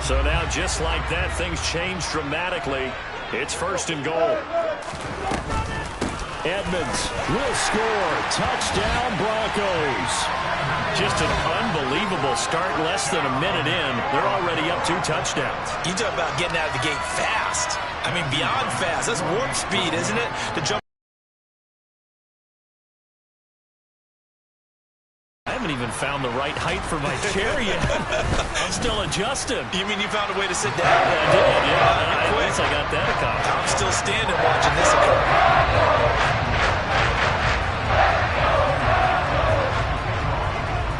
So now, just like that, things change dramatically. It's first and goal. Edmonds will score. Touchdown, Broncos. Just an unbelievable start. Less than a minute in, they're already up 2 touchdowns. You talk about getting out of the gate fast. I mean, beyond fast. That's warp speed, isn't it? To jump. I haven't even found the right height for my chair yet. I'm still adjusting. You mean you found a way to sit down? I did, yeah. I guess I got that accomplished. I'm still standing watching this occur.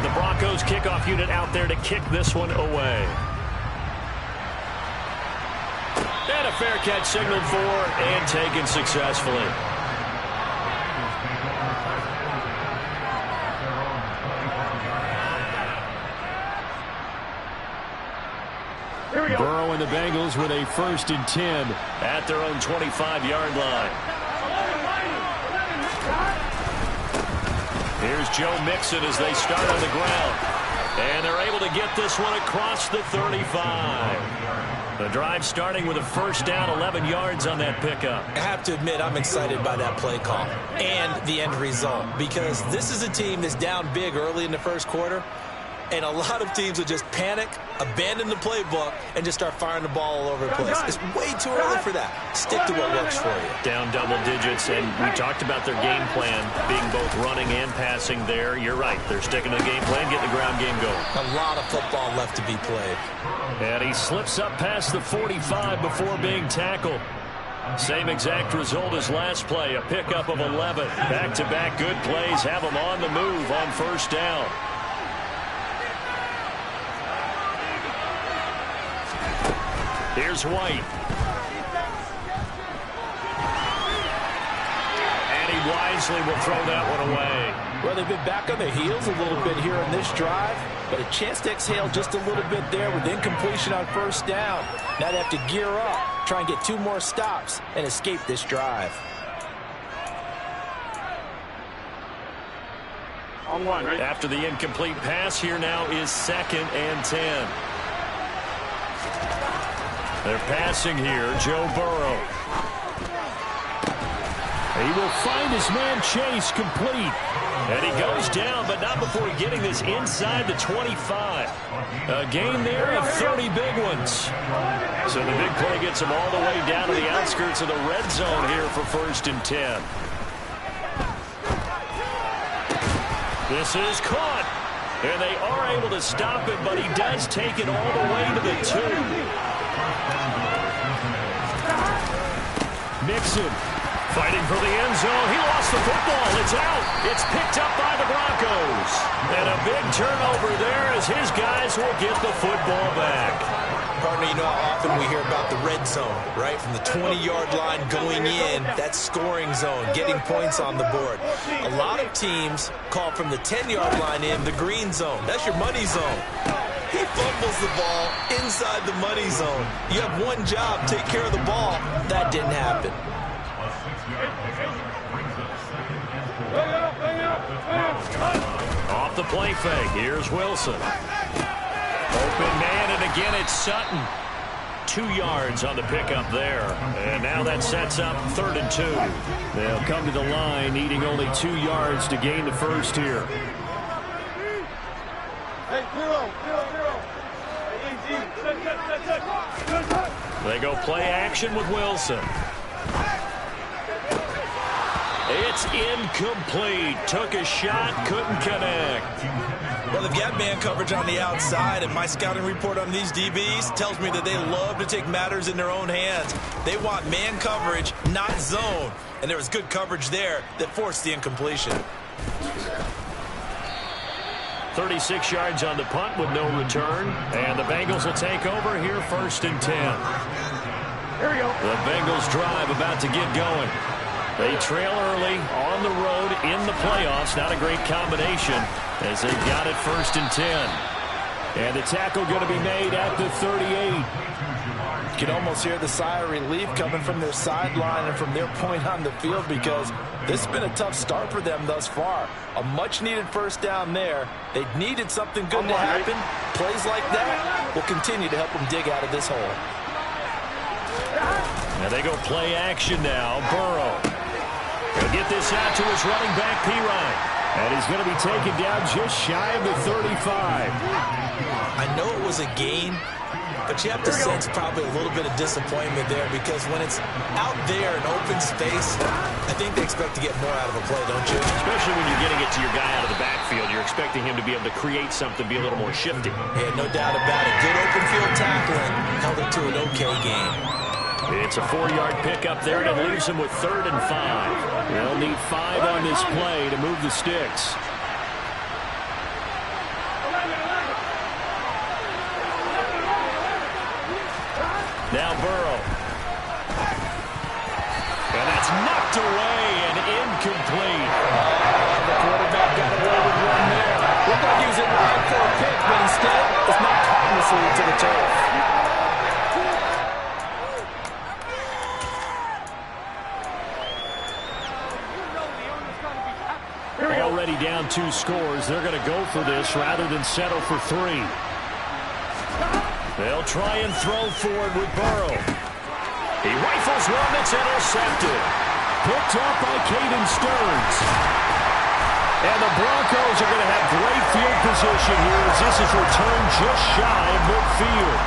The Broncos kickoff unit out there to kick this one away. And a fair catch signaled for and taken successfully. Burrow and the Bengals with a 1st and 10 at their own 25-yard line. Here's Joe Mixon as they start on the ground. And they're able to get this one across the 35. The drive starting with a 1st down, 11 yards on that pickup. I have to admit, I'm excited by that play call and the end result, because this is a team that's down big early in the first quarter. And a lot of teams will just panic, abandon the playbook, and just start firing the ball all over the place. It's way too early for that. Stick to what works for you. Down double digits, and we talked about their game plan being both running and passing there. You're right. They're sticking to the game plan, getting the ground game going. A lot of football left to be played. And he slips up past the 45 before being tackled. Same exact result as last play, a pickup of 11. Back-to-back good plays have them on the move on 1st down. Here's White. And he wisely will throw that one away. Well, they've been back on their heels a little bit here in this drive, but a chance to exhale just a little bit there with incompletion on 1st down. Now they have to gear up, try and get 2 more stops, and escape this drive. On 1, right? After the incomplete pass, here now is 2nd and 10. They're passing here, Joe Burrow. He will find his man Chase complete. And he goes down, but not before getting this inside the 25. A gain there of 30 big ones. So the big play gets him all the way down to the outskirts of the red zone here for 1st and 10. This is caught. And they are able to stop it, but he does take it all the way to the 2. Mixon fighting for the end zone. He lost the football. It's out. It's picked up by the Broncos. And a big turnover there as his guys will get the football back. Partner, you know how often we hear about the red zone, right? From the 20-yard line going in, that scoring zone, getting points on the board. A lot of teams call from the 10-yard line in the green zone. That's your money zone. He fumbles the ball inside the money zone. You have one job, take care of the ball. That didn't happen. Off the play fake. Here's Wilson. Open man, and again it's Sutton. 2 yards on the pickup there. And now that sets up 3rd and 2. They'll come to the line needing only 2 yards to gain the 1st here. They go play action with Wilson. It's incomplete. Took a shot, couldn't connect. Well, they've got man coverage on the outside, and my scouting report on these DBs tells me that they love to take matters in their own hands. They want man coverage, not zone. And there was good coverage there that forced the incompletion. 36 yards on the punt with no return. And the Bengals will take over here 1st and 10. Here we go. The Bengals drive about to get going. They trail early on the road in the playoffs. Not a great combination as they've got it 1st and 10. And the tackle going to be made at the 38. You can almost hear the sigh of relief coming from their sideline and from their point on the field, because this has been a tough start for them thus far. A much-needed first down there. They needed something good to happen. Plays like that will continue to help them dig out of this hole. And they go play action now. Burrow. He'll get this out to his running back, Pirine. And he's going to be taken down just shy of the 35. I know it was a gain, but you have to sense probably a little bit of disappointment there, because when it's out there in open space, I think they expect to get more out of a play, don't you? Especially when you're getting it to your guy out of the backfield. You're expecting him to be able to create something, be a little more shifty. Yeah, no doubt about it. Good open field tackling held it to an okay game. It's a 4-yard pickup there, and it leaves him with 3rd and 5. They'll need 5 on this play to move the sticks. Now Burrow. And that's knocked away and incomplete. The quarterback got away with one there. Looked like he was in line for a pick, but instead it's knocked harmlessly to the turf. Already down 2 scores. They're going to go for this rather than settle for 3. They'll try and throw forward with Burrow. He rifles one that's intercepted. Picked up by Caden Stearns. And the Broncos are going to have great field position here as this is returned just shy of midfield.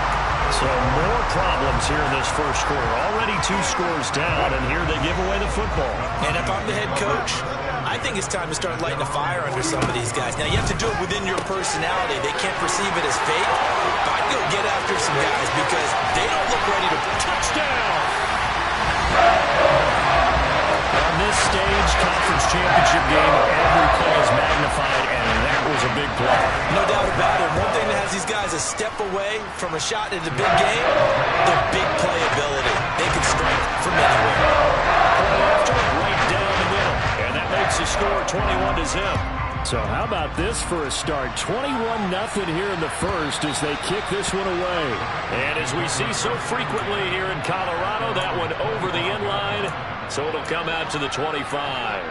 So more problems here in this first quarter. Already 2 scores down, and here they give away the football. And if I'm the head coach, I think it's time to start lighting a fire under some of these guys. Now, you have to do it within your personality. They can't perceive it as fake. But I'd go get after some guys because they don't look ready to... Touchdown! On this stage, conference championship game, every play is magnified, and that was a big play. No doubt about it. One thing that has these guys a step away from a shot in the big game, their big playability. They can strike from anywhere. Right down the middle, and that makes the score 21-0. So how about this for a start? 21-0 here in the first as they kick this one away. And as we see so frequently here in Colorado, that one over the end line, so it'll come out to the 25.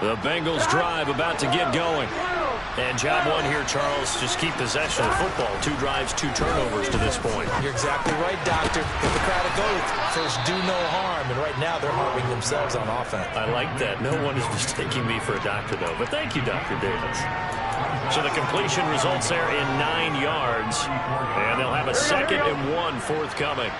The Bengals drive about to get going. And job one here, Charles, just keep possession of the football. 2 drives, 2 turnovers to this point. You're exactly right, Doctor. Hippocratic oath, first do no harm. And right now they're harming themselves on offense. I like that. No one is mistaking me for a doctor, though. But thank you, Dr. Davis. So the completion results there in 9 yards. And they'll have a 2nd and 1 forthcoming.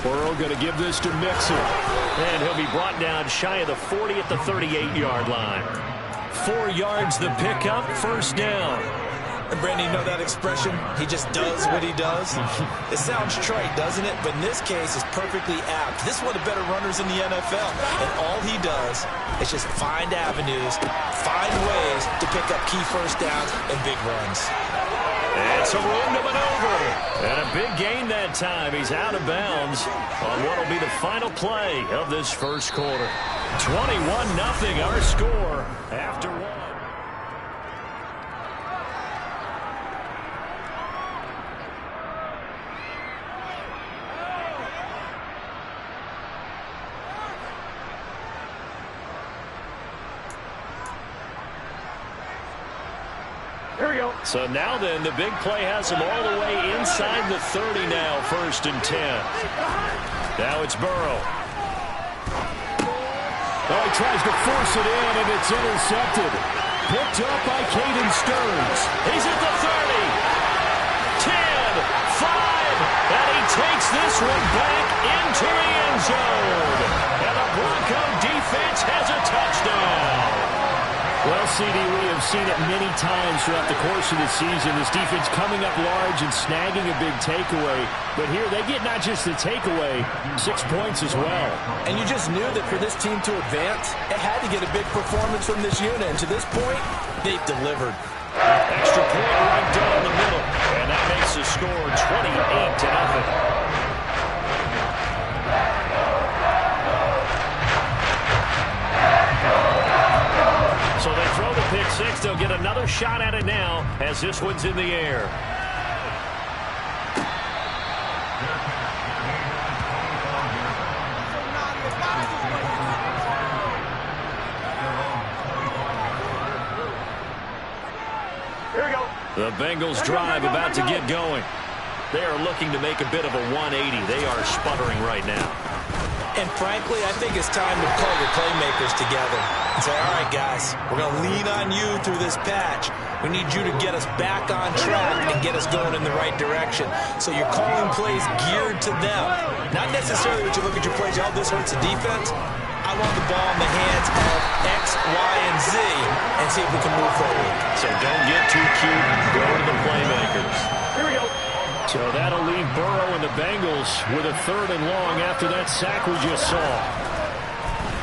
Burrow going to give this to Mixon. And he'll be brought down shy of the 40 at the 38-yard line. 4 yards the pickup, first down. And Brandon, you know that expression? He just does what he does. It sounds trite, doesn't it? But in this case, it's perfectly apt. This is one of the better runners in the NFL. And all he does is just find avenues, find ways to pick up key first downs and big runs. And some room to maneuver. And a big gain that time. He's out of bounds on what will be the final play of this first quarter. 21-0 our score after 1. Here we go. So now then, the big play has him all the way inside the 30 now, 1st and 10. Now it's Burrow. Oh, he tries to force it in, and it's intercepted. Picked up by Caden Stearns. He's at the 30. 10, 5, and he takes this one back into the end zone. And the Bronco defense has a touchdown. Well, CD, we have seen it many times throughout the course of the season. This defense coming up large and snagging a big takeaway. But here, they get not just the takeaway, 6 points as well. And you just knew that for this team to advance, it had to get a big performance from this unit. And to this point, they've delivered. Extra point right down the middle. makes the score 28-0. So they throw the pick six. They'll get another shot at it now as this one's in the air. Here we go. The Bengals drive about to get going. They are looking to make a bit of a 180. They are sputtering right now. And frankly, I think it's time to call your playmakers together and say, all right, guys, we're going to lean on you through this patch. We need you to get us back on track and get us going in the right direction. So you're calling plays geared to them. Not necessarily that you look at your plays, oh, this hurts the defense. I want the ball in the hands of X, Y, and Z and see if we can move forward. So don't get too cute. Go to the playmakers. Here we go. So that'll leave Burrow and the Bengals with a 3rd and long after that sack we just saw.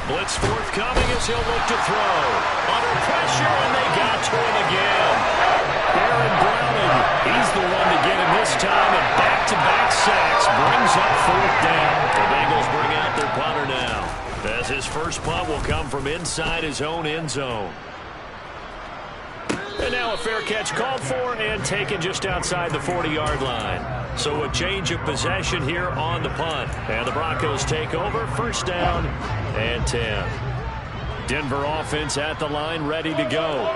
Blitz forthcoming as he'll look to throw. Under pressure, and they got to him again. Aaron Browning, he's the one to get him this time, and back-to-back sacks brings up 4th down. The Bengals bring out their punter now, as his first punt will come from inside his own end zone. And now a fair catch called for and taken just outside the 40-yard line. So a change of possession here on the punt. And the Broncos take over, 1st down and 10. Denver offense at the line, ready to go.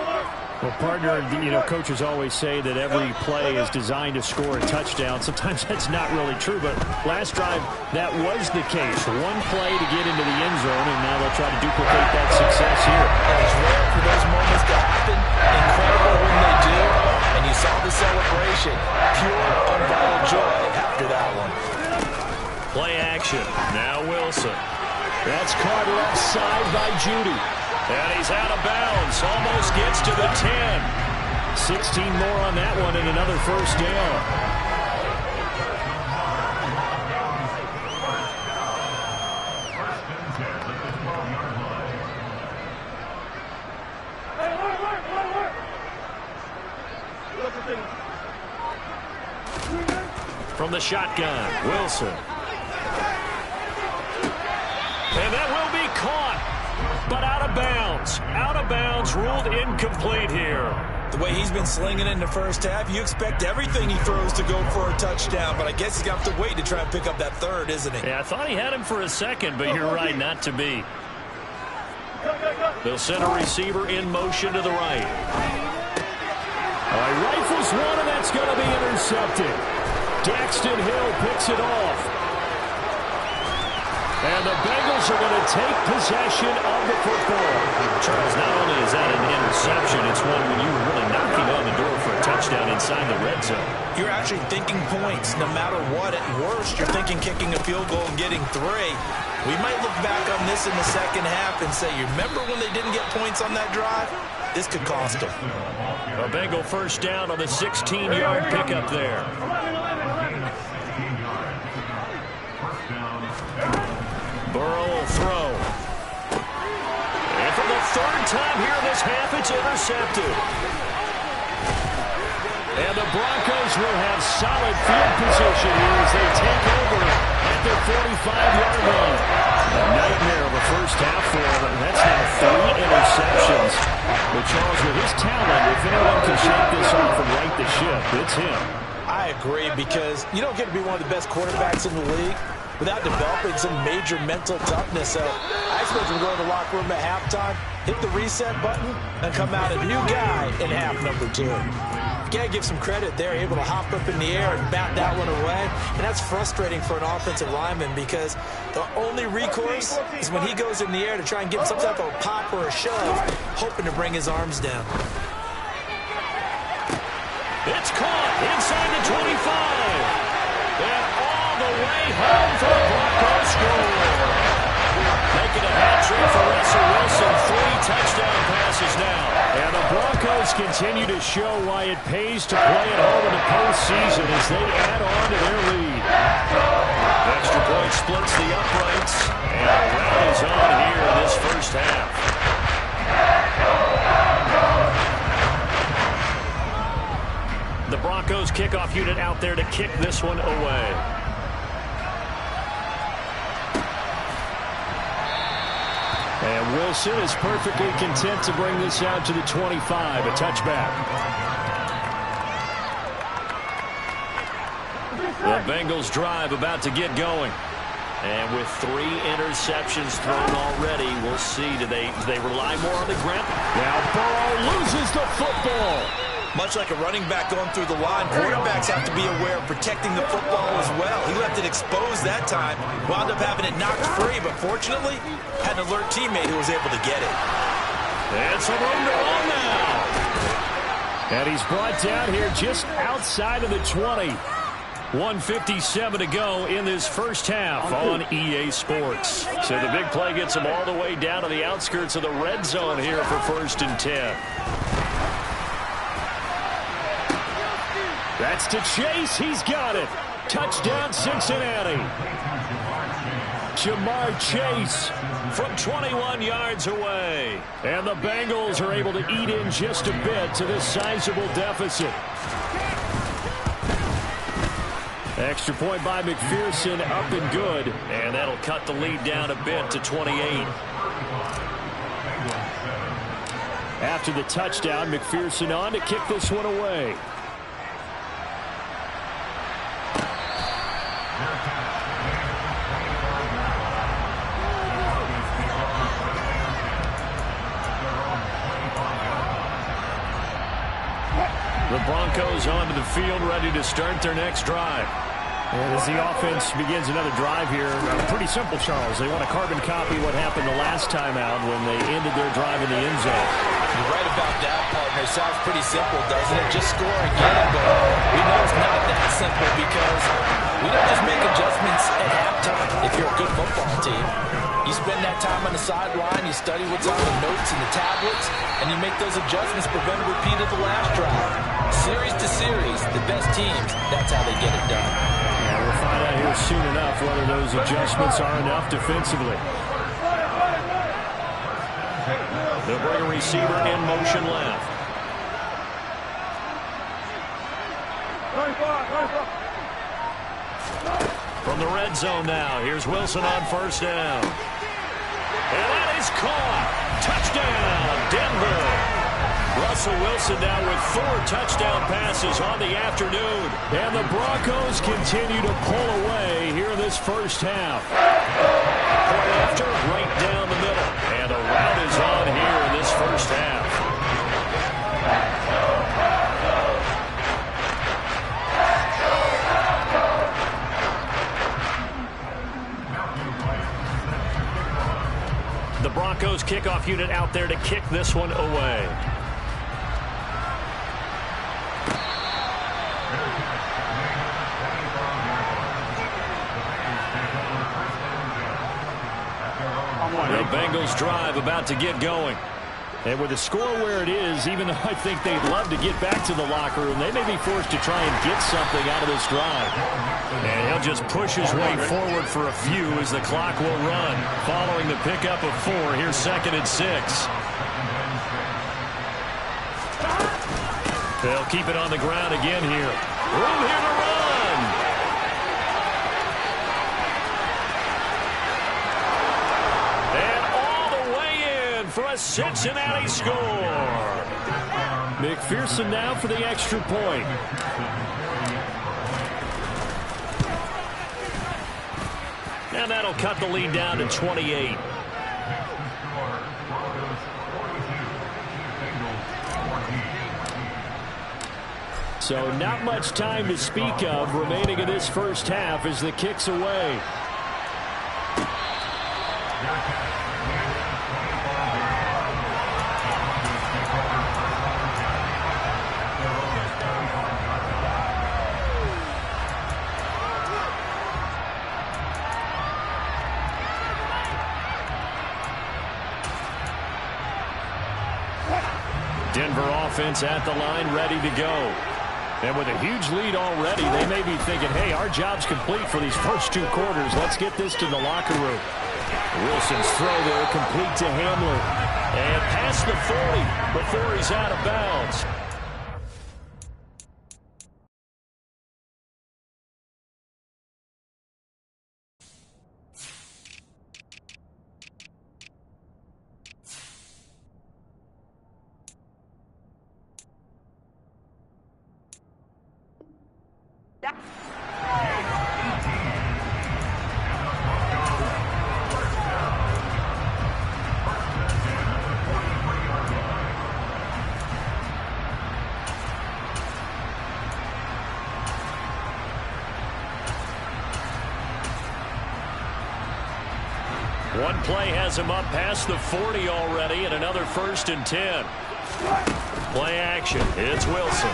Well, partner, coaches always say that every play is designed to score a touchdown. Sometimes that's not really true, but last drive, that was the case. One play to get into the end zone, and now they'll try to duplicate that success here. And it's rare for those moments to happen. Incredible when they do. And you saw the celebration. Pure, unbridled joy after that one. Play action. Now Wilson. That's caught left side by Judy. And he's out of bounds. Almost gets to the 10. 16 more on that one and another 1st down. From the shotgun, Wilson. And that will be caught, but out of bounds. Out of bounds, ruled incomplete here. The way he's been slinging in the first half, you expect everything he throws to go for a touchdown, but I guess he's got to wait to try and pick up that 3rd, isn't he? Yeah, I thought he had him for a second, but you're right, not to be. They'll send a receiver in motion to the right. Rifles one, and that's going to be intercepted. Daxton Hill picks it off. And the Bengals are going to take possession of the football. Charles, not only is that an interception, it's one when you were really knocking on the door for a touchdown inside the red zone. You're actually thinking points no matter what. At worst, you're thinking kicking a field goal and getting 3. We might look back on this in the second half and say, you remember when they didn't get points on that drive? This could cost them. A Bengal 1st down on the 16-yard pickup there. Burrow will throw. And for the 3rd time here this half, it's intercepted. And the Broncos will have solid field position here as they take over at their 45-yard line. A nightmare of a first half for them. That's now 3 interceptions. But Charles, with his talent, if anyone can shake this off and right the ship, it's him. I agree, because you don't get to be one of the best quarterbacks in the league without developing some major mental toughness. So I expect him to go to the locker room at halftime, hit the reset button, and come out a new guy in half number 2. Gotta give some credit. They're able to hop up in the air and bat that one away. And that's frustrating for an offensive lineman, because the only recourse is when he goes in the air to try and get some type of pop or a shove, hoping to bring his arms down. It's caught inside the 25. And all the way home for the Broncos score. Making a hat-trick for Russell Wilson. 3 touchdown passes now. And the Broncos continue to show why it pays to play at home in the postseason as they add on to their lead. Extra point splits the uprights. And a round is on here in this first half. The Broncos kickoff unit out there to kick this one away. And Wilson is perfectly content to bring this out to the 25, a touchback. The Bengals drive about to get going. And with 3 interceptions thrown already, we'll see. Do they rely more on the ground? Now Burrow loses the football. Much like a running back going through the line, quarterbacks have to be aware of protecting the football as well. He left it exposed that time, wound up having it knocked free, but fortunately, had an alert teammate who was able to get it. And some room to run now. And he's brought down here just outside of the 20. 1:57 to go in this first half on EA Sports. So the big play gets him all the way down to the outskirts of the red zone here for 1st and 10. That's to Chase. He's got it. Touchdown, Cincinnati. Jamar Chase from 21 yards away. And the Bengals are able to eat in just a bit to this sizable deficit. Extra point by McPherson, up and good. And that'll cut the lead down a bit to 28. After the touchdown, McPherson on to kick this one away. The Broncos onto the field, ready to start their next drive. And as the offense begins another drive here, pretty simple, Charles. They want to carbon copy what happened the last time out when they ended their drive in the end zone. You're right about that, partner. Sounds pretty simple, doesn't it? Just score again, but we know it's not that simple because we don't just make adjustments at halftime if you're a good football team. You spend that time on the sideline, you study what's on the notes and the tablets, and you make those adjustments, prevent a repeat of the last drive. Series to series, the best teams, that's how they get it done. Yeah, we'll find out here soon enough whether those adjustments are enough defensively. They'll bring a receiver in motion left. From the red zone now, here's Wilson on 1st down. And that is caught. Touchdown, Denver. Russell Wilson now with 4 touchdown passes on the afternoon. And the Broncos continue to pull away here in this first half. Point after, right down the middle. And a rout is on here in this first half. The Broncos kickoff unit out there to kick this one away. The Bengals drive about to get going. And with the score where it is, even though I think they'd love to get back to the locker room, they may be forced to try and get something out of this drive. And he'll just push his way forward for a few as the clock will run. Following the pickup of 4, here's 2nd and 6. They'll keep it on the ground again here. Room here to run. For a Cincinnati score. McPherson now for the extra point. And that'll cut the lead down to 28. So not much time to speak of remaining in this first half as the kick's away. Denver offense at the line, ready to go. And with a huge lead already, they may be thinking, hey, our job's complete for these first 2 quarters. Let's get this to the locker room. Wilson's throw there, complete to Hamler. And past the 40 before he's out of bounds. One play has him up past the 40 already, and another 1st and 10. Play action. It's Wilson.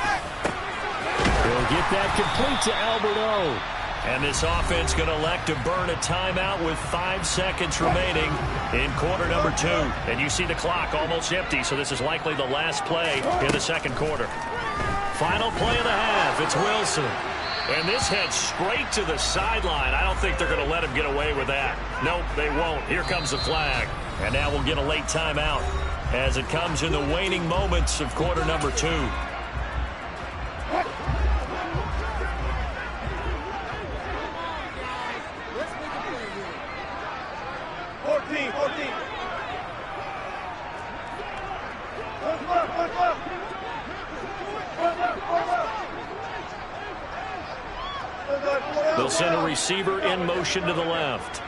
He'll get that complete to Alberto. And this offense going to elect to burn a timeout with 5 seconds remaining in quarter number 2. And you see the clock almost empty, so this is likely the last play in the second quarter. Final play of the half. It's Wilson. And this heads straight to the sideline. I don't think they're going to let him get away with that. Nope, they won't. Here comes the flag. And now we'll get a late timeout as it comes in the waning moments of quarter number 2. They'll send a receiver in motion to the left.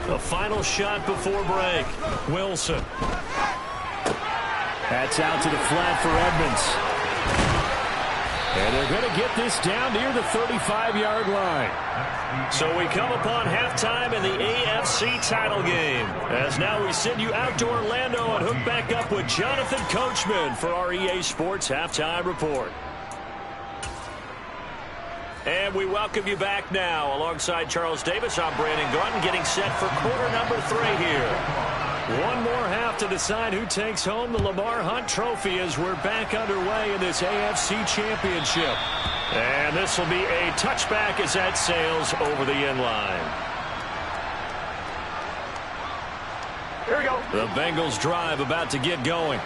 The final shot before break. Wilson. That's out to the flat for Edmonds. And they're going to get this down near the 35-yard line. So we come upon halftime in the AFC title game. As now we send you out to Orlando and hook back up with Jonathan Coachman for our EA Sports Halftime Report. And we welcome you back now. Alongside Charles Davis, I'm Brandon Gaudin, getting set for quarter number 3 here. One more half to decide who takes home the Lamar Hunt Trophy as we're back underway in this AFC Championship. And this will be a touchback as that sails over the end line. Here we go. The Bengals drive about to get going.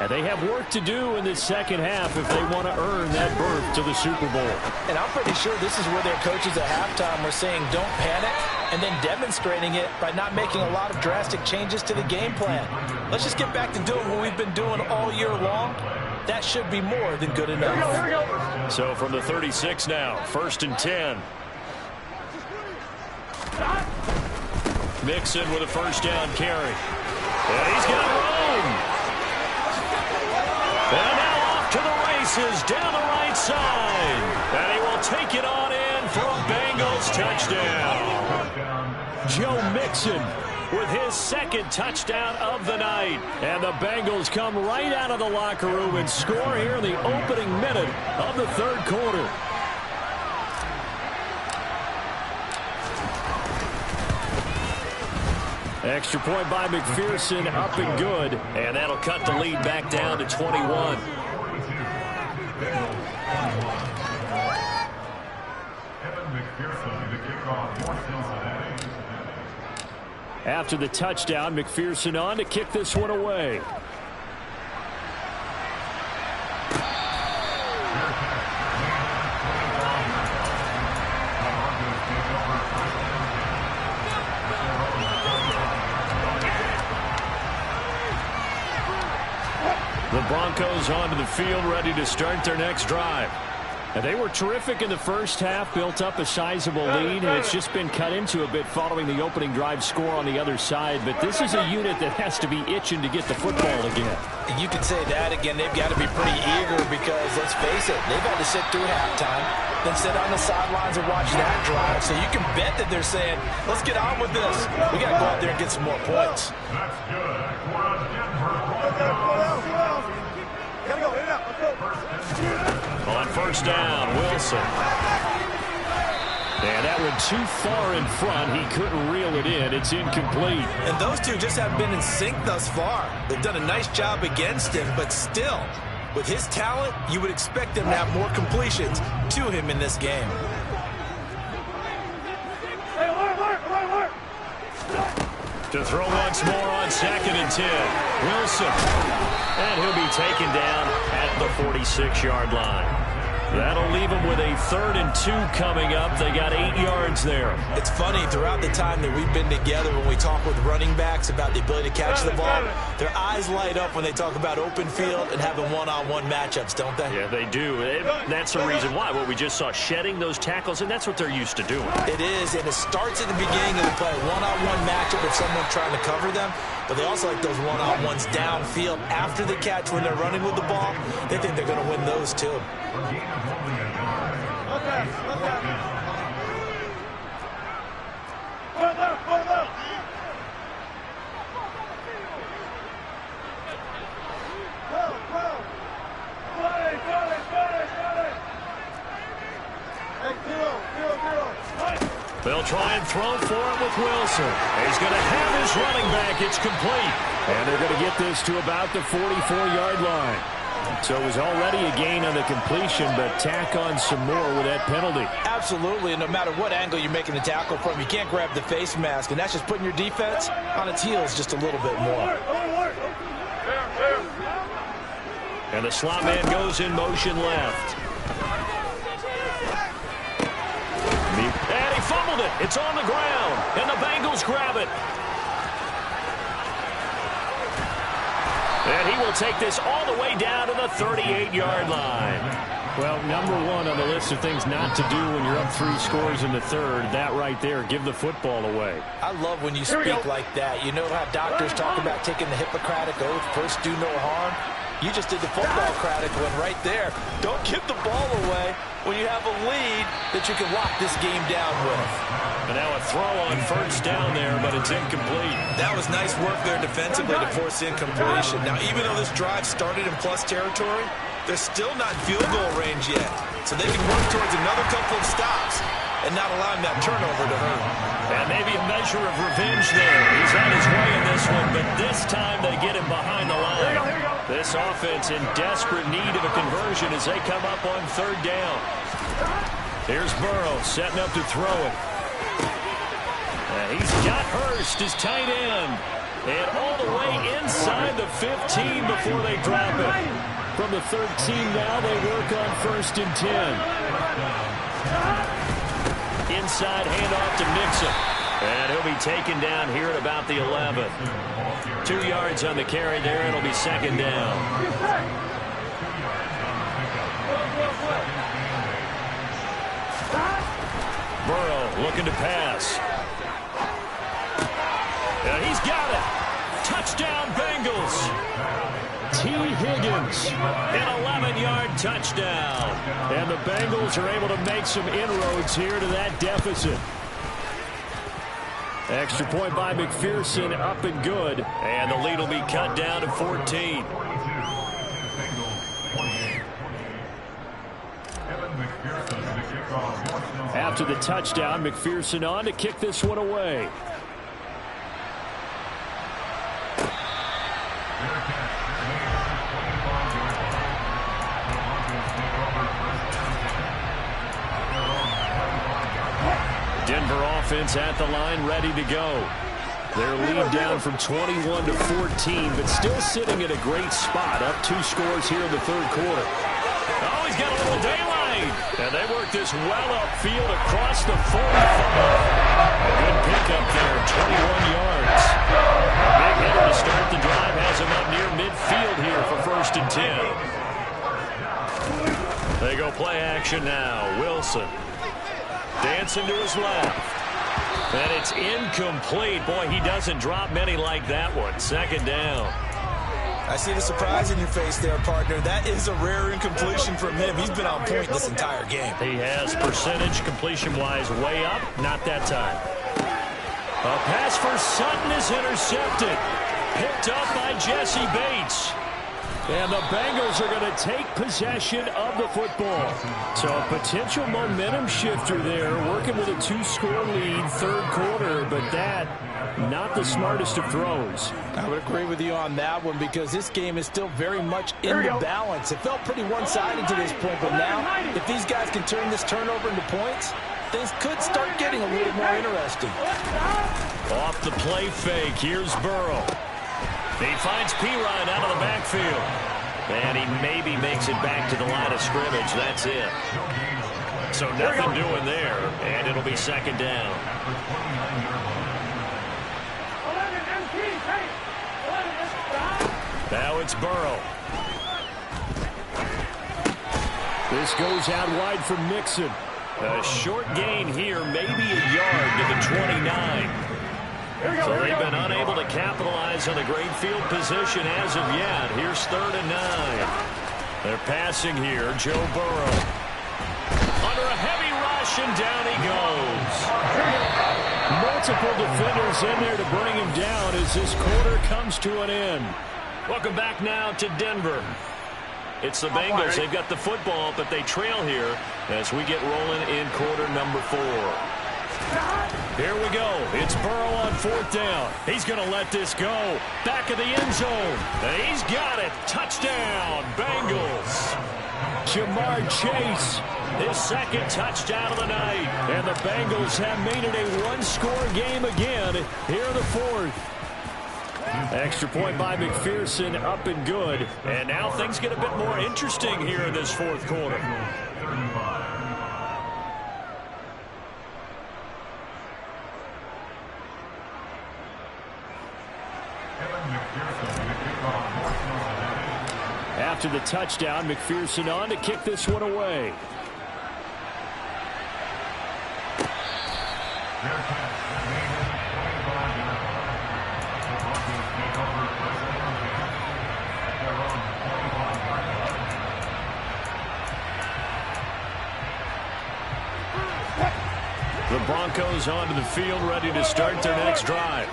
And they have work to do in this second half if they want to earn that berth to the Super Bowl. And I'm pretty sure this is where their coaches at halftime were saying don't panic, and then demonstrating it by not making a lot of drastic changes to the game plan. Let's just get back to doing what we've been doing all year long. That should be more than good enough. Here we go. So from the 36 now, 1st and 10. Mixon with a first down carry. And he's got room. And now off to the races down the right side. And he will take it on in for a Bengals touchdown. Joe Mixon with his second touchdown of the night. And the Bengals come right out of the locker room and score here in the opening minute of the third quarter. Extra point by McPherson, up and good. And that'll cut the lead back down to 21. After the touchdown, McPherson on to kick this one away. The Broncos onto the field, ready to start their next drive. And they were terrific in the first half, built up a sizable lead, and it's just been cut into a bit following the opening drive score on the other side. But this is a unit that has to be itching to get the football again. You could say that again. They've got to be pretty eager because, let's face it, they've had to sit through halftime, then sit on the sidelines and watch that drive. So you can bet that they're saying, let's get on with this. We got to go out there and get some more points. That's good. Gotta go. Hit it up. Let's go. On first down, Wilson. And that one too far in front. He couldn't reel it in. It's incomplete. And those two just haven't been in sync thus far. They've done a nice job against him, but still, with his talent, you would expect them to have more completions to him in this game. Hey, alert. To throw once more on 2nd and 10. Wilson. And he'll be taken down at the 46-yard line. That'll leave them with a 3rd and 2 coming up. They got 8 yards there. It's funny, throughout the time that we've been together, when we talk with running backs about the ability to catch the ball, their eyes light up when they talk about open field and having one-on-one matchups, don't they? Yeah, they do. That's the reason why. What we just saw, shedding those tackles, and that's what they're used to doing. It is, and it starts at the beginning of the play. One-on-one matchup if someone's trying to cover them, but they also like those one-on-ones downfield after the catch when they're running with the ball. They think they're going to win those too. They'll try and throw for it with Wilson. He's going to have his running back. It's complete. And they're going to get this to about the 44-yard line. So it was already a gain on the completion, but tack on some more with that penalty. Absolutely, and no matter what angle you're making the tackle from, you can't grab the face mask, and that's just putting your defense on its heels just a little bit more. And the slot man goes in motion left. And he fumbled it. It's on the ground, and the Bengals grab it. And he will take this all the way down to the 38-yard line. Well, number one on the list of things not to do when you're up 3 scores in the third, that right there, give the football away. I love when you speak like that. You know how doctors talk about taking the Hippocratic Oath, first do no harm? You just did the football-cratic one right there. Don't give the ball away when you have a lead that you can lock this game down with. And now a throw on first down there, but it's incomplete. That was nice work there defensively to force incompletion. Now, even though this drive started in plus territory, they're still not in field goal range yet. So they can work towards another couple of stops and not allowing that turnover to hurt. And maybe a measure of revenge there. He's on his way in this one, but this time they get him behind the line. This offense in desperate need of a conversion as they come up on third down. Here's Burrow setting up to throw it. And he's got Hurst, his tight end. And all the way inside the 15 before they drop it. From the 13 now, they work on 1st and 10. Inside handoff to Mixon. And he'll be taken down here at about the 11. 2 yards on the carry there. It'll be 2nd down. Burrow looking to pass. And he's got it. Touchdown, Bengals. T. Higgins, an 11-yard touchdown. And the Bengals are able to make some inroads here to that deficit. Extra point by McPherson, up and good. And the lead will be cut down to 14. After the touchdown, McPherson on to kick this one away. Denver offense at the line, ready to go. Their lead down from 21 to 14, but still sitting at a great spot, up 2 scores here in the third quarter. Oh, he's got a little daylight. And they work this well upfield across the 45. A good pickup there, 21 yards. A big hitter to start the drive has him up near midfield here for 1st and 10. They go play action now. Wilson. Dancing to his left. And it's incomplete. Boy, he doesn't drop many like that one. 2nd down. I see the surprise in your face there, partner. That is a rare incompletion from him. He's been on point this entire game. He has percentage completion-wise way up. Not that time. A pass for Sutton is intercepted. Picked up by Jesse Bates. And the Bengals are going to take possession of the football. So a potential momentum shifter there, working with a 2-score lead, third quarter, but that, not the smartest of throws. I would agree with you on that one because this game is still very much in the balance. It felt pretty one-sided to this point, but now, if these guys can turn this turnover into points, things could start getting a little more interesting. Off the play fake, here's Burrow. He finds Pirine out of the backfield. And he maybe makes it back to the line of scrimmage. That's it. So nothing doing there. And it'll be 2nd down. Now it's Burrow. This goes out wide for Mixon. A short gain here, maybe a yard to the 29. So they've been unable to capitalize on a great field position as of yet. Here's 3rd and 9. They're passing here. Joe Burrow. Under a heavy rush, and down he goes. Multiple defenders in there to bring him down as this quarter comes to an end. Welcome back now to Denver. It's the Bengals. They've got the football, but they trail here as we get rolling in quarter number 4. Here we go. It's Burrow on 4th down. He's going to let this go. Back of the end zone. And he's got it. Touchdown, Bengals. Jamar Chase, his 2nd touchdown of the night. And the Bengals have made it a one-score game again here in the 4th. Extra point by McPherson, up and good. And now things get a bit more interesting here in this 4th quarter. After the touchdown, McPherson on to kick this one away. The Broncos onto the field, ready to start their next drive.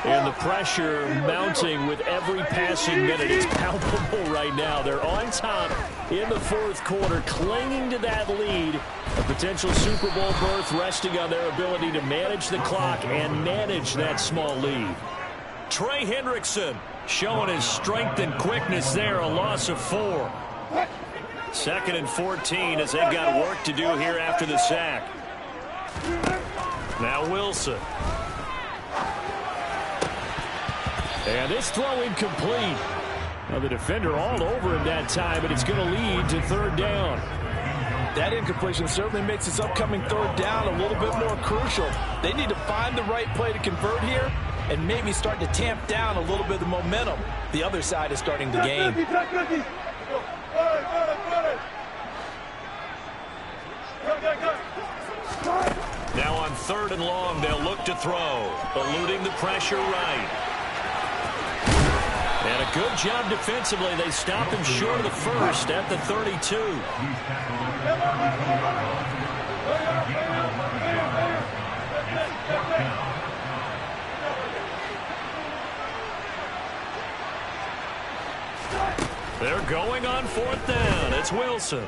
And the pressure mounting with every passing minute. It's palpable right now. They're on top in the 4th quarter, clinging to that lead. A potential Super Bowl berth resting on their ability to manage the clock and manage that small lead. Trey Hendrickson showing his strength and quickness there, a loss of 4. 2nd and 14 as they've got work to do here after the sack. Now Wilson. And this throw incomplete. Now the defender all over him that time, but it's going to lead to 3rd down. That incompletion certainly makes this upcoming 3rd down a little bit more crucial. They need to find the right play to convert here and maybe start to tamp down a little bit of the momentum the other side is starting to gain. Now on 3rd and long, they'll look to throw, eluding the pressure right. And a good job defensively. They stopped him short of the 1st at the 32. They're going on 4th down. It's Wilson.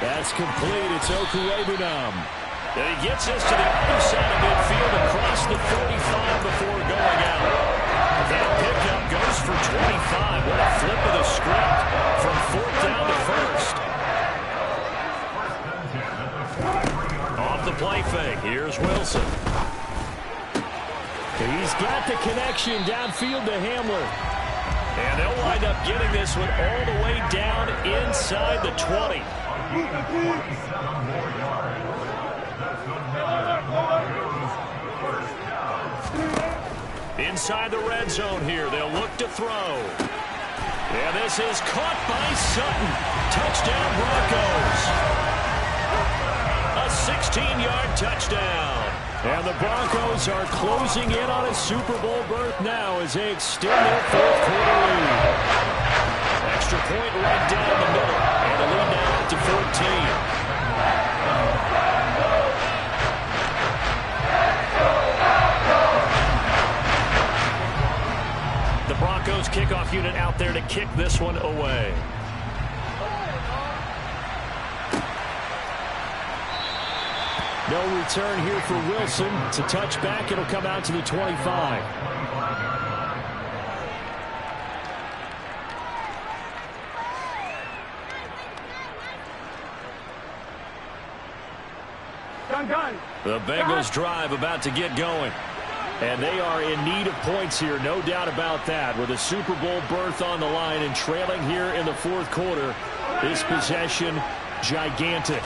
That's complete. It's Okurebunom. And he gets us to the other side of midfield across the 45 before going out. That pickup goes for 25. What a flip of the script from 4th down to 1st. Off the play fake. Here's Wilson. He's got the connection downfield to Hamler. And they'll wind up getting this one all the way down inside the 20. Inside the red zone here, they'll look to throw. And this is caught by Sutton. Touchdown Broncos. A 16-yard touchdown. And the Broncos are closing in on a Super Bowl berth now as they extend their 4th quarter lead. Extra point right down the middle. And the lead now up to 14. The Broncos kickoff unit out there to kick this one away. No return here for Wilson. It's a touchback. It'll come out to the 25. The Bengals drive about to get going. And they are in need of points here, no doubt about that. With a Super Bowl berth on the line and trailing here in the 4th quarter. This possession, gigantic.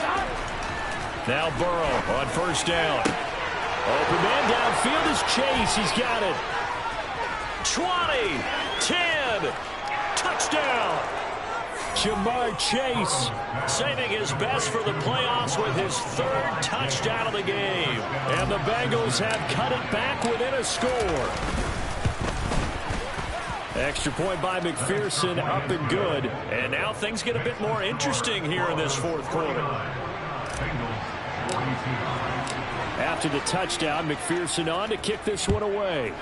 Now Burrow on 1st down. Open man downfield is Chase. He's got it. 20, 10, touchdown. Jamar Chase saving his best for the playoffs with his 3rd touchdown of the game. And the Bengals have cut it back within a score. Extra point by McPherson, up and good. And now things get a bit more interesting here in this 4th quarter. After the touchdown, McPherson on to kick this one away.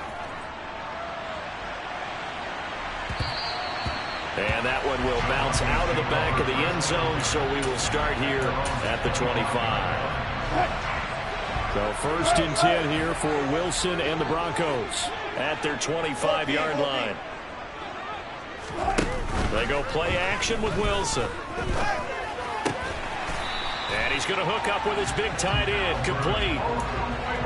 And And that one will bounce out of the back of the end zone, so we will start here at the 25. So 1st and 10 here for Wilson and the Broncos at their 25-yard line. They go play action with Wilson. And he's going to hook up with his big tight end, complete.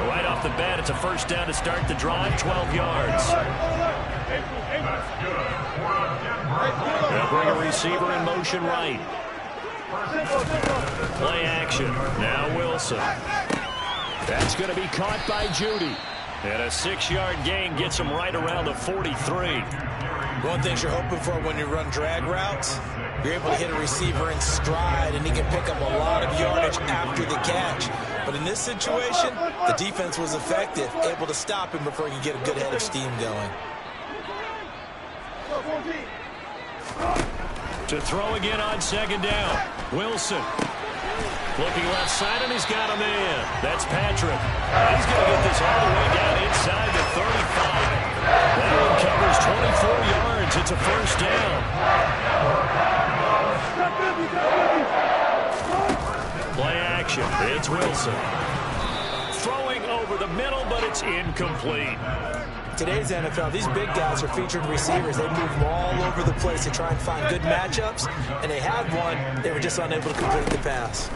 Right off the bat, it's a 1st down to start the drive, 12 yards. They'll bring a receiver in motion right. Play action. Now Wilson. That's going to be caught by Judy. And a 6-yard gain gets him right around the 43. One thing you're hoping for when you run drag routes, you're able to hit a receiver in stride, and he can pick up a lot of yardage after the catch. But in this situation, the defense was effective, able to stop him before he could get a good head of steam going. To throw again on 2nd down. Wilson. Looking left side, and he's got a man. That's Patrick. He's going to get this all the way down inside the 35. That one covers 24 yards. It's a 1st down. Play action. It's Wilson. Throwing over the middle, but it's incomplete. Today's NFL, these big guys are featured receivers. They move all over the place to try and find good matchups, and they had one. They were just unable to complete the pass.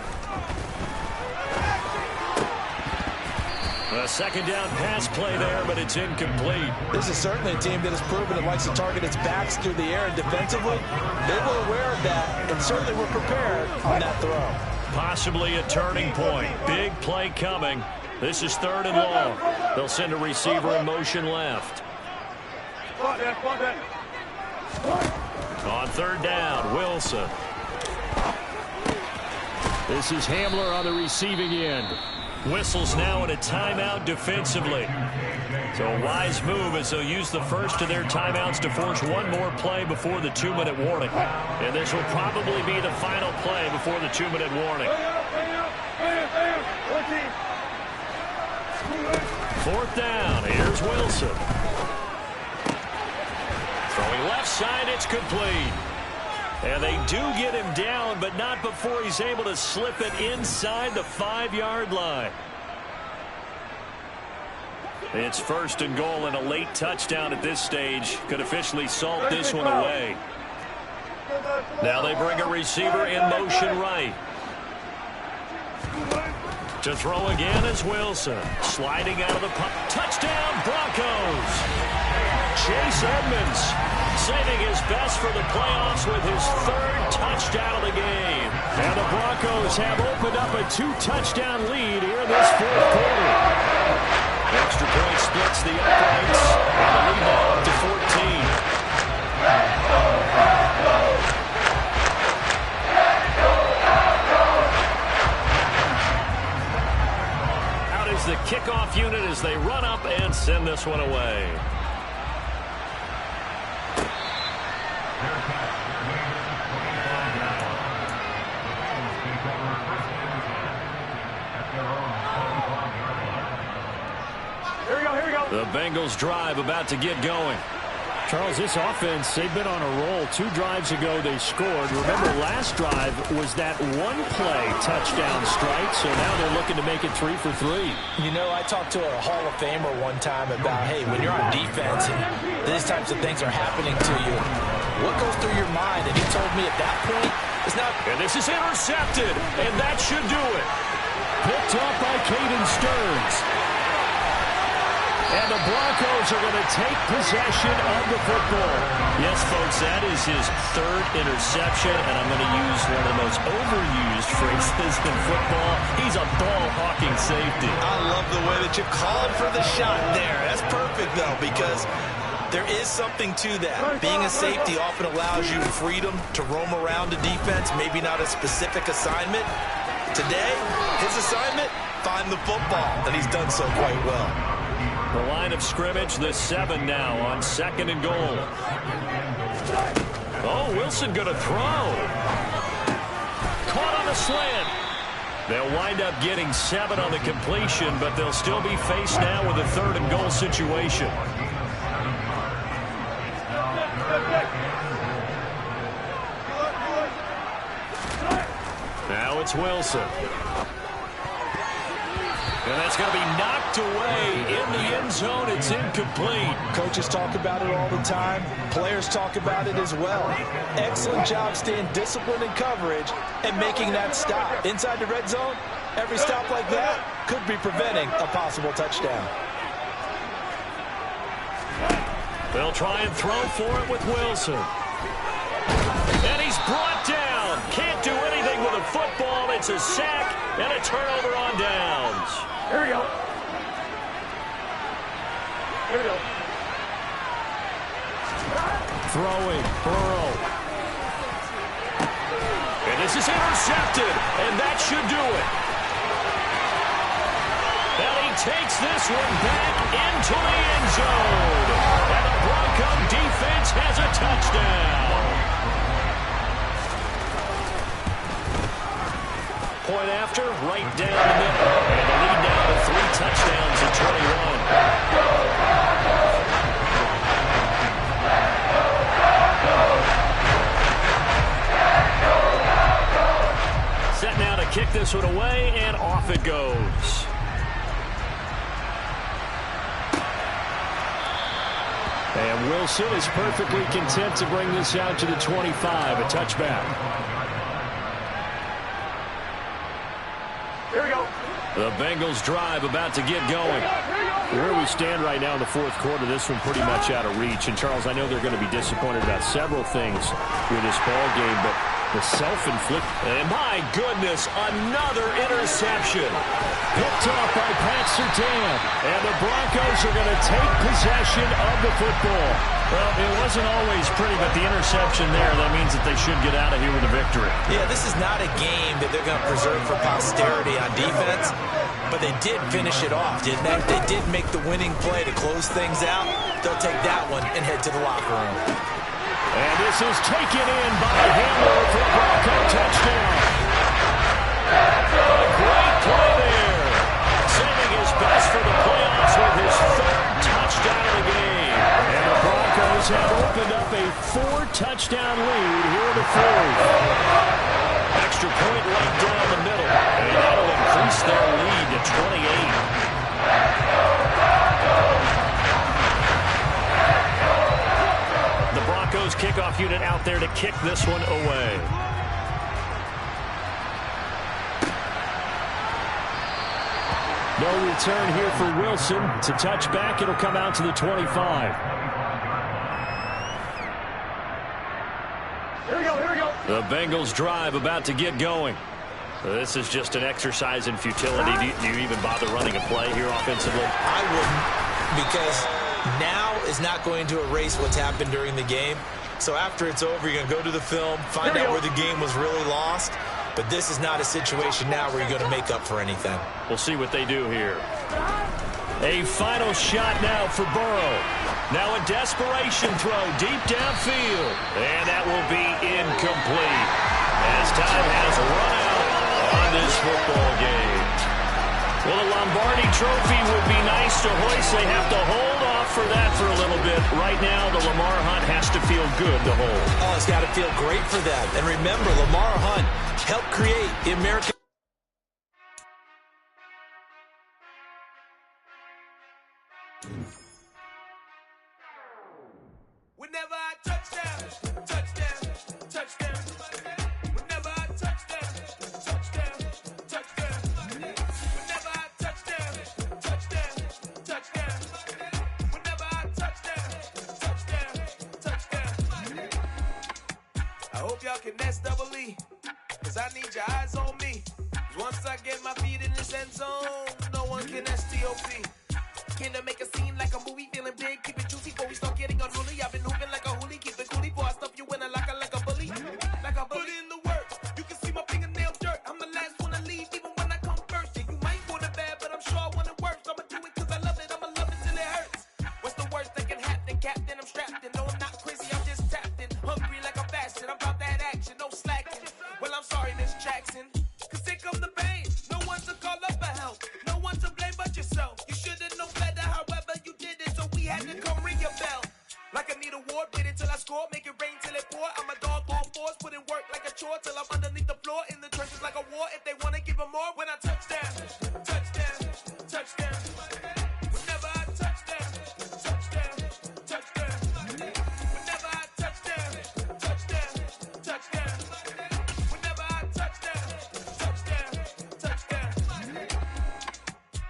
A 2nd down pass play there, but it's incomplete. This is certainly a team that has proven it likes to target its backs through the air, and defensively, they were aware of that and certainly were prepared on that throw. Possibly a turning point. Big play coming. This is 3rd and long. They'll send a receiver in motion left. On 3rd down, Wilson. This is Hamler on the receiving end. Whistles now in a timeout defensively. So a wise move as they'll use the first of their timeouts to force one more play before the 2-minute warning. And this will probably be the final play before the 2-minute warning. 4th down. Here's Wilson. Throwing left side. It's complete. And they do get him down, but not before he's able to slip it inside the 5-yard line. It's 1st and goal, and a late touchdown at this stage could officially salt this one away. Now they bring a receiver in motion right. To throw again is Wilson. Sliding out of the puck. Touchdown, Broncos! Chase Edmonds saving his best for the playoffs with his 3rd touchdown of the game. And the Broncos have opened up a 2-touchdown lead here in this 4th quarter. Extra point splits the uprights, and the lead now up to 14. Out is the kickoff unit as they run up and send this one away. The Bengals drive about to get going. Charles, this offense, they've been on a roll. 2 drives ago, they scored. Remember, last drive was that one-play touchdown strike, so now they're looking to make it 3 for 3. You know, I talked to a Hall of Famer one time about, hey, when you're on defense and these types of things are happening to you, what goes through your mind? And he told me at that point, it's not... And this is intercepted, and that should do it. Picked up by Caden Stearns. And the Broncos are going to take possession of the football. Yes, folks, that is his 3rd interception, and I'm going to use one of the most overused phrases in football. He's a ball-hawking safety. I love the way that you called for the shot there. That's perfect, though, because there is something to that. Being a safety often allows you freedom to roam around the defense, maybe not a specific assignment. Today, his assignment, find the football, and he's done so quite well. The line of scrimmage, the 7 now on 2nd and goal. Oh, Wilson going to throw. Caught on the slant. They'll wind up getting 7 on the completion, but they'll still be faced now with a 3rd and goal situation. it's Wilson. And that's going to be knocked away in the end zone. It's incomplete. Coaches talk about it all the time. Players talk about it as well. Excellent job staying disciplined in coverage and making that stop. Inside the red zone, every stop like that could be preventing a possible touchdown. They'll try and throw for it with Wilson. And he's brought down. Can't do anything with a football. It's a sack and a turnover on downs. Here we go. Here we go. Throwing, Burrow. And this is intercepted, and that should do it. And he takes this one back into the end zone. And the Bronco defense has a touchdown. Point after, right down the middle. And the lead now to 3 touchdowns at 21. Set now to kick this one away, and off it goes. And Wilson is perfectly content to bring this out to the 25, a touchback. The Bengals drive about to get going. Where we stand right now in the fourth quarter, this one pretty much out of reach. And, Charles, I know they're going to be disappointed about several things with this ball game, but the self-inflicted. And, my goodness, another interception. Picked off by Pat Surtain. And the Broncos are going to take possession of the football. Well, it wasn't always pretty, but the interception there, that means that they should get out of here with a victory. Yeah, this is not a game that they're going to preserve for posterity on defense, but they did finish it off, didn't they? They did make the winning play to close things out. They'll take that one and head to the locker room. And this is taken in by Hamler for a Bronco touchdown. A great play there. Saving his best for the playoffs with his 3rd touchdown of the game. And the Broncos have opened up a 4-touchdown lead here in the 4th. Extra point right down the middle. And that'll increase their lead to 28. The Broncos kickoff unit out there to kick this one away. No return here for Wilson. It's a touchback. It'll come out to the 25. Here we go, here we go. The Bengals drive about to get going. This is just an exercise in futility. Do you even bother running a play here offensively? I wouldn't, because now is not going to erase what's happened during the game. So after it's over, you're going to go to the film, find out where the game was really lost. But this is not a situation now where you're going to make up for anything. We'll see what they do here. A final shot now for Burrow. Now a desperation throw deep downfield. And that will be incomplete as time has run out on this football game. Well, the Lombardi Trophy would be nice to hoist. They have to hold off for that for a little bit. Right now, the Lamar Hunt has to feel good to hold. Oh, it's got to feel great for them. And remember, Lamar Hunt helped create the American. Whenever I touchdown, touchdown, touchdown. Whenever I touchdown, touchdown, touchdown. Whenever I touchdown, touchdown, touchdown. Whenever I touchdown, touchdown, touchdown. I hope y'all can nest double E, cause I need your eyes on me. Once I get my feet in this end zone, no one can STOP. Can I make a scene like a movie, feeling big, keep it juicy before we start getting unruly. I've been hooping like a hoolie, keep it coolie before I stuff you in a locker like a bully. Like a bully. Put in the work, you can see my fingernail dirt. I'm the last one to leave, even when I come first. Yeah, you might want it bad, but I'm sure I want it worse. I'ma do it cause I love it, I'ma love it till it hurts. What's the worst that can happen, Captain? I'm strapped in, no I'm not crazy, I'm just tapped in. Hungry like I'm fasting, I'm about that action, no slacking. Well, I'm sorry, Miss Jackson, cause here come the pain. No one to call up for help, no one to blame but yourself. You should've known better, however you did it, so we had to come ring your bell. Like I need a award, wait until I score, make it rain till it put in work like a chore till I'm underneath the floor in the trenches like a war. If they wanna give them more, when I touch down, touchdown, touchdown. Whenever I touch down, touchdown, touchdown. Whenever I touch down, touchdown, touchdown. Whenever I touch down, touchdown, touchdown.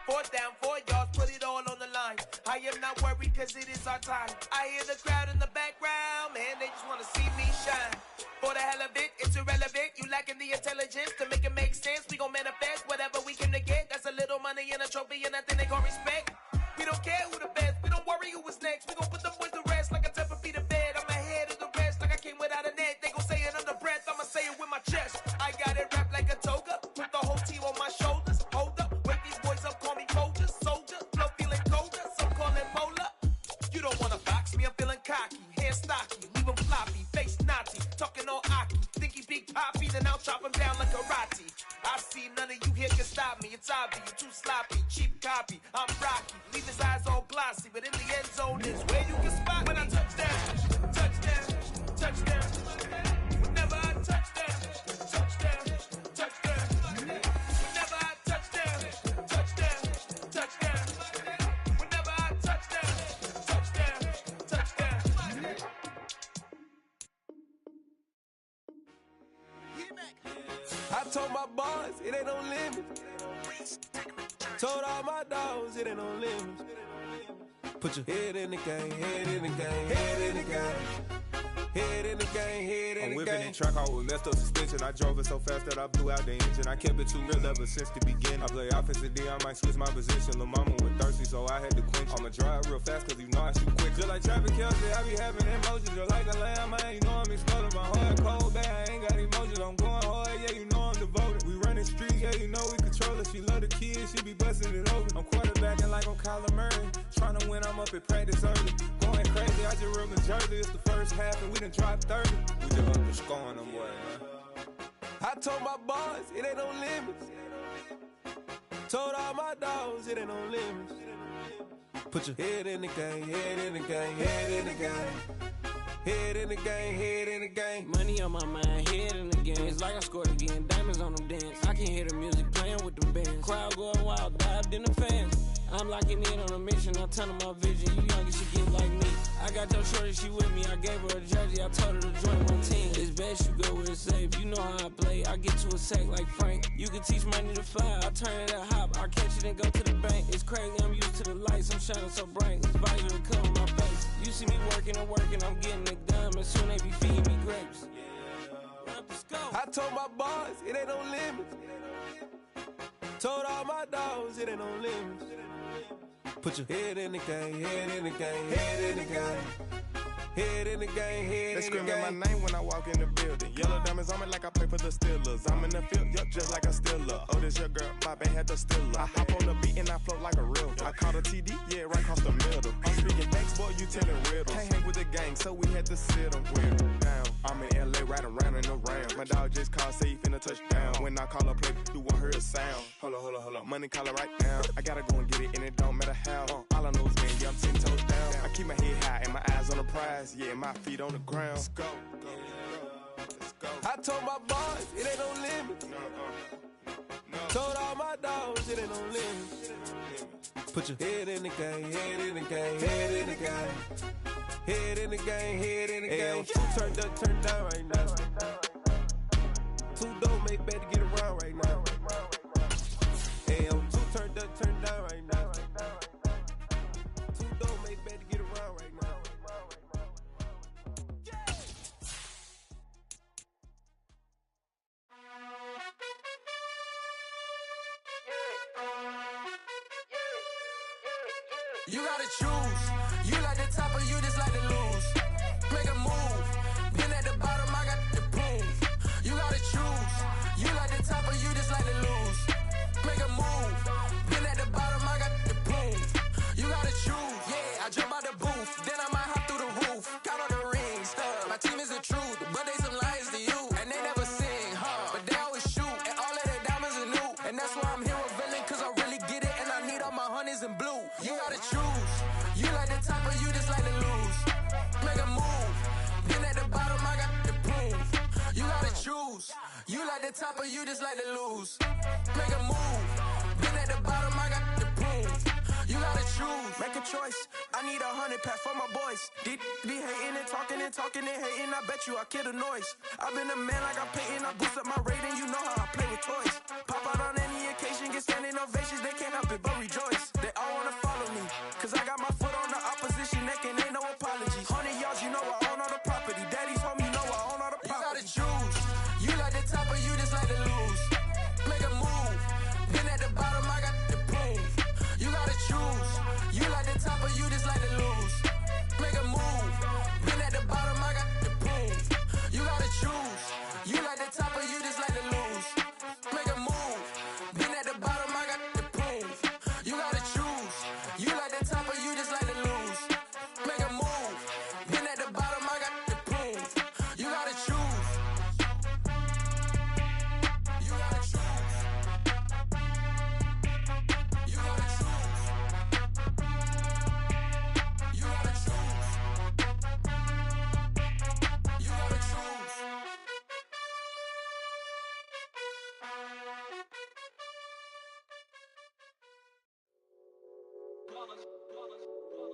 4th down, 4 yards, put it all on the line. I am not worried cause it is our time. I hear the crowd in the background, man, they just wanna see me shine. For the hell of it, it's irrelevant. You lacking the intelligence to make it make sense. We gon' manifest whatever we came to get. That's a little money and a trophy and nothing they gon' respect. We don't care who the best, we don't worry who was next. We gon' put them boys to rest like a 10 feet of bed. I'm ahead of the rest like I came without a net. They gon' say it under breath, I'ma say it with my chest. I got it wrapped like a toga, put the whole team on my shoulders. Hold up, wake these boys up, call me Folger, soldier. Flow feeling colder, some call it polar. You don't wanna box me, I'm feeling cocky. Hair stocky, leave him floppy, face naughty. Talking all aki, think he big poppy, then I'll chop him down like karate. I see none of you here can stop me. It's obvious, you too sloppy, cheap copy. I'm Rocky, leave his eyes all glossy, but in the end zone is where you can spot me. When I touchdown, touchdown, touchdown. Whenever I touchdown, touchdown, touchdown. Whenever I touchdown, touchdown, touchdown. Whenever I touchdown, touchdown, touchdown. I told my boys it ain't no limit. Told all my dogs it ain't no limit. Put your head in the game, head in the game, head in the game. Head in the game, head in the game. I'm whipping the track out with messed up suspension. I drove it so fast that I blew out the engine. I kept it too real ever since the beginning. I play offensive D, I might switch my position. Lil' mama was thirsty, so I had to quench. I'ma drive real fast, cause you know I shoot quick. Just like Travis Kelce, I be having emotions. Just like a lamb, man, you know I'm exploding. My heart cold, bad, I ain't got emotions. I'm going hard, yeah, you know I'm devoted. We running streets, yeah, you know we control it. She love the kids, she be busting it over. I'm quarterbacking like I'm Kyler Murray. Trying to win, I'm up at practice early. Going crazy, I just rub the jersey. It's the first half and we done dropped 30. We just up to scoring them, boy, man. I told my boys it ain't no limits. Told all my dogs it ain't no limits. Put your head in the game, head in the game, head in the game. Head in the game, head in the game. Money on my mind, head in the game. It's like I scored again, diamonds on them dance. I can hear the music playing with them bands. Crowd going wild, dived in the fans. I'm locking in on a mission, I'm telling my vision. You young, you should get like me. I got your shorty, she with me. I gave her a jersey, I told her to join my team. It's best you go where it's safe. You know how I play, I get to a sack like Frank. You can teach money to fly, I turn it at hop. I catch it and go to the bank. It's crazy, I'm used to the lights, I'm shining so bright. It's visor to cover my face. You see me working and working, I'm getting it done. But soon they be feeding me grapes. I told my boys it ain't no limits. Told all my dogs it ain't no limits. Put your head in the game, head in the game, head in the game. Head in the game, head in the game. They screaming my name when I walk in the building. Yellow diamonds on me like I play for the Steelers. I'm in the field, yup, just like a Steeler. Oh, this your girl, my band had the Steeler. I hop on the beat and I float like a real. I caught a TD, yeah, right across the middle. I'm speaking thanks, boy, you telling riddles. Can't hang with the gang, so we had to sit them down. I'm in LA, riding around in the Rams. My dog just called, say he finna touchdown. When I call a play, you won't hear a sound. Hold on, money call it right now. I gotta go and get it, and it don't matter how. All I know is, man, yeah, I'm 10 toes down. I keep my head high and my eyes on the prize. Yeah, my feet on the ground. Let's go. I told my boys it ain't no limits. Told all my dogs it ain't no limits. Put your head in the game, head in the game, head in the game. Head in the game, head in the game. Two turned up, turned down right now. Two don't make bad to get around right now. Hey, two turned up, turned down right now. Two don't make bad to get around right now. You gotta choose. You like the top or you just like to lose. Make a move. Been at the bottom, I got the prove. You gotta choose. You like the top or you just like to lose. Make a move. Been at the bottom, I got the prove. You gotta choose. Yeah, I jump out the booth. Then I might hop through the roof. Count on the rings. My team is the truth, but they some liars to you. And they never sing, but they always shoot. And all of their diamonds are new. And that's why I'm here with villain, cause I really get it. And I need all my honeys in blue. You gotta choose. You choose. You like the top or you just like to lose. Make a move. Been at the bottom, I got the proof. You gotta choose. Make a choice. I need 100 pack for my boys. Be hating and talking and hating. I bet you I kill the noise. I've been a man like I'm Peyton. I boost up my rating. You know how I play with toys. Pop out on any occasion, get standing ovations. They can't help it but rejoice. They all wanna follow me, cause I got my foot on the opposition neck and ain't no apologies. 100 yards, you know I own all the property. Daddy's home, you know I own all the property. You gotta choose. You like the top or you just like to lose. Make a move. Been at the bottom, I got the proof. You gotta choose. You like the top or you just like to lose. Make a move. Been at the bottom, I got the proof. You gotta choose. You like the top or you just like to lose. Make a move. Been at the bottom, I got the proof. You gotta choose. You like the top or you just like to lose. Make a move. Been at the bottom, I got the proof. You gotta choose. You gotta choose. You gotta choose. You gotta choose. You gotta choose.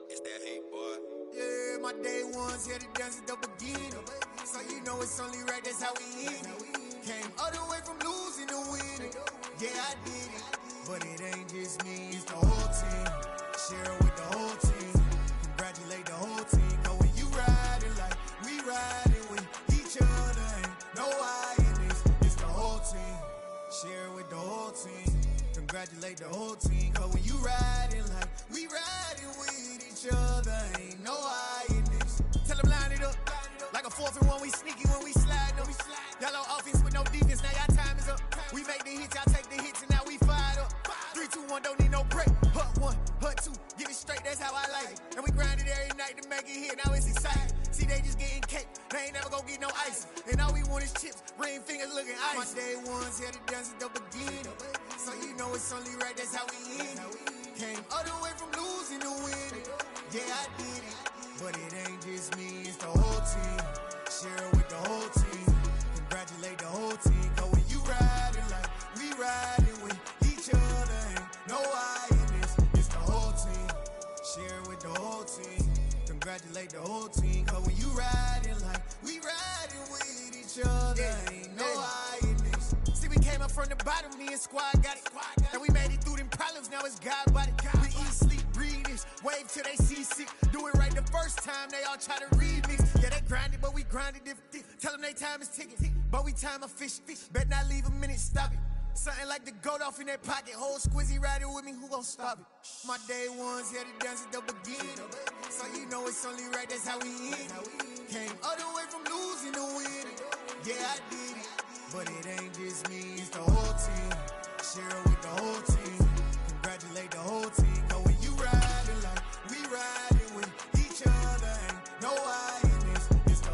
It's that hate, boy. Yeah, my day ones here to dance at the beginning. So you know it's only right, that's how we end it. Came all the way from losing to winning. Yeah, I did it. But it ain't just me, it's the whole team. Share it with the whole team. Congratulate the whole team. Cause when you riding like we riding with each other, ain't no I in this. It's the whole team. Share it with the whole team. Congratulate the whole team. Cause when you riding like we riding with each other, ain't no I in this. Tell them line it up. Like a 4th and 1, we sneaky when we slide them. Yellow offense with no defense, now y'all time is up. We make the hits, y'all take the hits, and now we fired up. 3, 2, 1, don't need no break. Hut 1, hut 2, get it straight, that's how I like it. And we grind it every night to make it hit, now it's exciting. See, they just getting cake, they ain't never gonna get no ice. And all we want is chips, ring fingers looking ice. My day ones here to dance at the beginning. So you know it's only right, that's how we end it. Came all the way from losing to winning. Yeah, I did it. But it ain't just me, it's the whole team. Share it with the whole team. Congratulate the whole team. Cause when you riding like we riding with each other, ain't no I in this. It's the whole team. Share it with the whole team. Congratulate the whole team. Cause when you riding like we riding with each other, ain't no I in this. See, we came up from the bottom, me and squad got it. And we made it through them problems, now it's God body. We eat, sleep, breathe this. Wave till they see sick. Do it right the first time, they all try to remix. Yeah, they grinded, but we grinded different. Tell them they time is ticking, but we time a fish. Bet not leave a minute, stop it. Something like the goat off in that pocket. Whole squizzy riding with me, who gon' stop it? My day ones here to dance at the beginning. So you know it's only right, that's how we end it. Came all the way from losing to winning. Yeah, I did it. But it ain't just me, it's the whole